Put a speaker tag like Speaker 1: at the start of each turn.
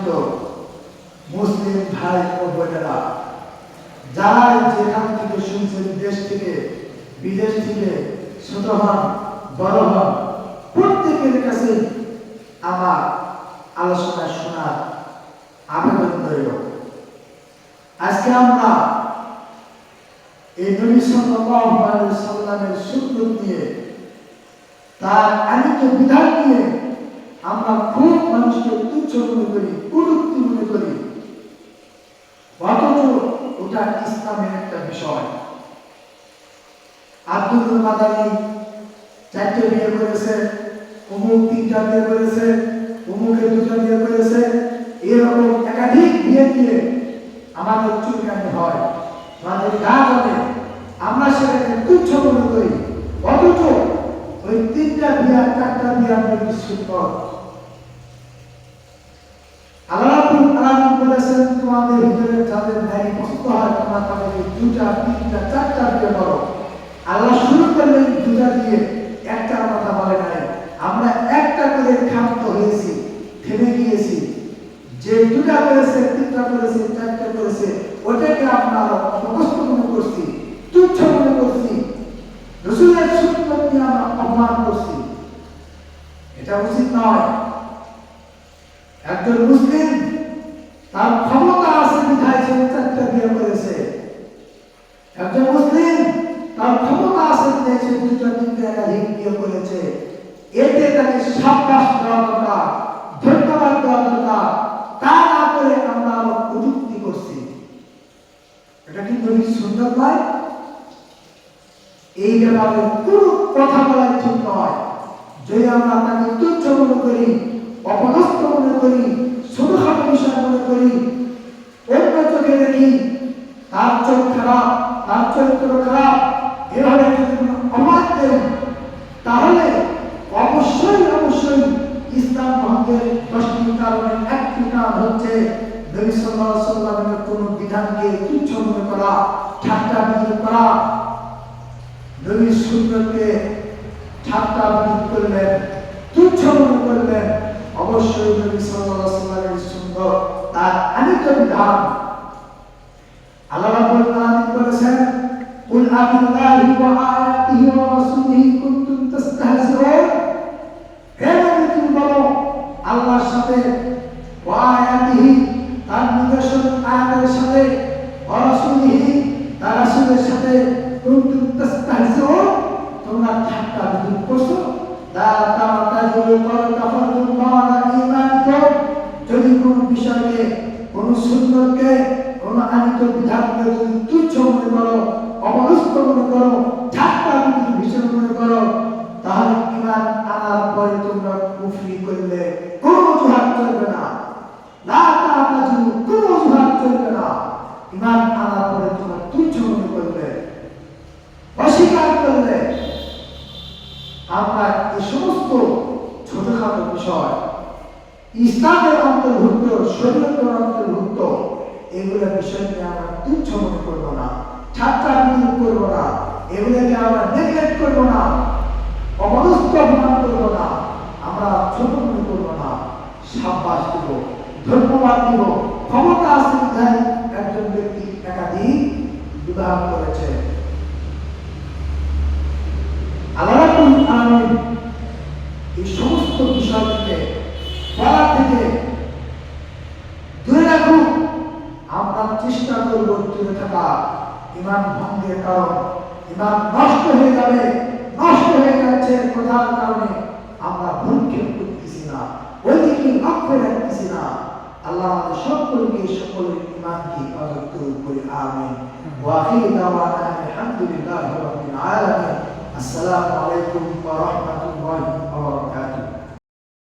Speaker 1: তো মুসলিম ভাই ও বোনেরা, যারা যেখান থেকে শুনছেন, দেশ থেকে বিদেশ থেকে, ছোট হন বড় হন, প্রত্যেকের কাছে আমার আলোচনা শোনার আবেদন রইল। আজকে আমরা এই নবী সাল্লাল্লাহু আলাইহি সাল্লামের সুন্নাত নিয়ে, তার আনিত বিধান নিয়ে আমরা খুব মানুষকে তুচ্ছ মনে করি, কুরুক্তি মনে করি, অথচ ওটা ইসলামের একটা বিষয়। আব্দুল মাদানী 4টে বিয়ে করেছে, অমুক 3টা বিয়ে করেছে, অমুকের 2টা বিয়ে করেছে, এরকম একাধিক বিয়ে দিয়ে আমাদের চুলকানি হয়, আমাদের গা জ্বলে, আমরা সেটাকে তুচ্ছ মনে করি। অথচ ওই 3টা বিয়ে 4টা বিয়ে আমাদের সুন্নত। আল্লাহ রাব্বুল আলামিন বলেছেন, তোমাদের ভিতরে যাদের নারী পছন্দ হয় তোমরা তাদেরকে 2টা 3টা 4টা বিয়ে করো। আল্লাহ শুরু করলেন 2টা দিয়ে, একটা কথা বলে নাই। আমরা একটা করে ক্ষান্ত হয়েছি, থেমে গিয়েছি। যে 2টা করেছে, 3টা করেছে, 4টা করেছে, ওটাকে আমরা অপকষ্ট মনে করছি, তুচ্ছ মনে করছি, রাসূলের সুন্নাত নিয়ে আমরা অপমান করছি। এটা উচিত নয়। একজন মুসলিম তার ক্ষমতা আছে বিধায় সে 4টা বিয়ে করেছে। একজন মুসলিম তার ক্ষমতা আছে বিধায় সে 2টা 3টা একাধিক বিয়ে করেছে। এতে তাকে সাব্বাস দেওয়া দরকার, ধন্যবাদ দেওয়া দরকার। তা না করে আমরা আরো প্রযুক্তি করছি। এটা কিন্তু সুন্দর নয়। এই ব্যাপারে কোনো কথা বলা ঠিক নয়। যদি আমরা তাকে তুচ্ছ মনে করি, অপদস্থ মনে করি, ছোটখাটো বিষয় মনে করি, অন্য চোখে দেখি, তার চোখ খারাপ, তার চরিত্র খারাপ, এভাবে যদি অবাদ দেন, তাহলে অবশ্যই ইসলাম ভঙ্গের 10টি কারণের একটি কারণ হচ্ছে নবী সাল্লাল্লাহু আলাইহি সাল্লামের কোন বিধানকে তুচ্ছ মনে করা, ঠাট্টা বিদ্রুপ করা। নবীর সুন্নাতকে ঠাট্টা বিদ্রুপ করলেন, তুচ্ছ মনে করলেন। অবশ্যই নবী সাল্লাল্লাহু আলাইহি সাল্লামের সুন্নাত তার আনিত বিধান। আল্লাহ রাব্বুল আলামিন বলেছেন, কুল আবিল্লাহি ওয়া আয়াতিহি ওয়া রাসূলিহি কুনতুম তাস্তাহজিউন। হে নবী, তুমি বলো আল্লাহর সাথে, ওয়া আয়াতিহি তার নিদর্শন আয়াতের সাথে, ওয়া রাসূলিহি তার রাসূলের সাথে কুনতুম তাস্তাহজিউন, তোমরা ঠাট্টা বিদ্রুপ করছো। যদি কোন বিষয়কে, কোন সুন্নতকে, কোন আনিত বিধানকে যদি তুচ্ছ মনে করো, অবনষ্ট মনে করো, ঠাট্টা বিদ্রুপ হিসেবে মনে করো, তাহলে ঈমান আনার পরে তোমরা কুফরি করলে কোনো অজুহাত চলবে না। লা তা'তাযু, কোনো অজুহাত চলবে না। ঈমান আনার পরে তোমরা তুচ্ছ মনে করলে, অস্বীকার করলে। আমরা এই সমস্ত ছোটখাটো বিষয় ইসলামের অন্তর্ভুক্ত, শরীয়তের অন্তর্ভুক্ত, এগুলো বিষয় নিয়ে আমরা তুচ্ছ মনে করবো না, ঠাট্টা বিদ্রুপ করবো না, এগুলোকে আমরা নেগলেক্ট করবো না, অবনষ্ট অপমান করবো না, আমরা ছোট মনে করবো না, সাব্বাস দিব, ধন্যবাদ দিব। ক্ষমতা আছে বিধায় একজন ব্যক্তি একাধিক বিবাহ করেছে। আল্লাহ রাব্বুল আলামিন এই সমস্ত বিষয় থেকে, বলা থেকে দূরে রাখুক। আমরা চেষ্টা করব দূরে থাকা। ঈমান ভঙ্গের কারণ, ঈমান নষ্ট হয়ে যাবে, নষ্ট হয়ে যাচ্ছে প্রধান কারণে আমরা ভ্রুক্ষেপ করতেছি না, ওইদিকে লক্ষ্য রাখতেছি না। আল্লাহ আমাদের সকলকে, সকলের ঈমানকে হেফাজত করুক, বলি আমিন। ওয়া আখিরু দাওয়ানা আলহামদুলিল্লাহি রাব্বিল আলামিন। আসসালামু আলাইকুম ওয়া রাহমাতুল্লাহি ওয়া বারাকাতুহু।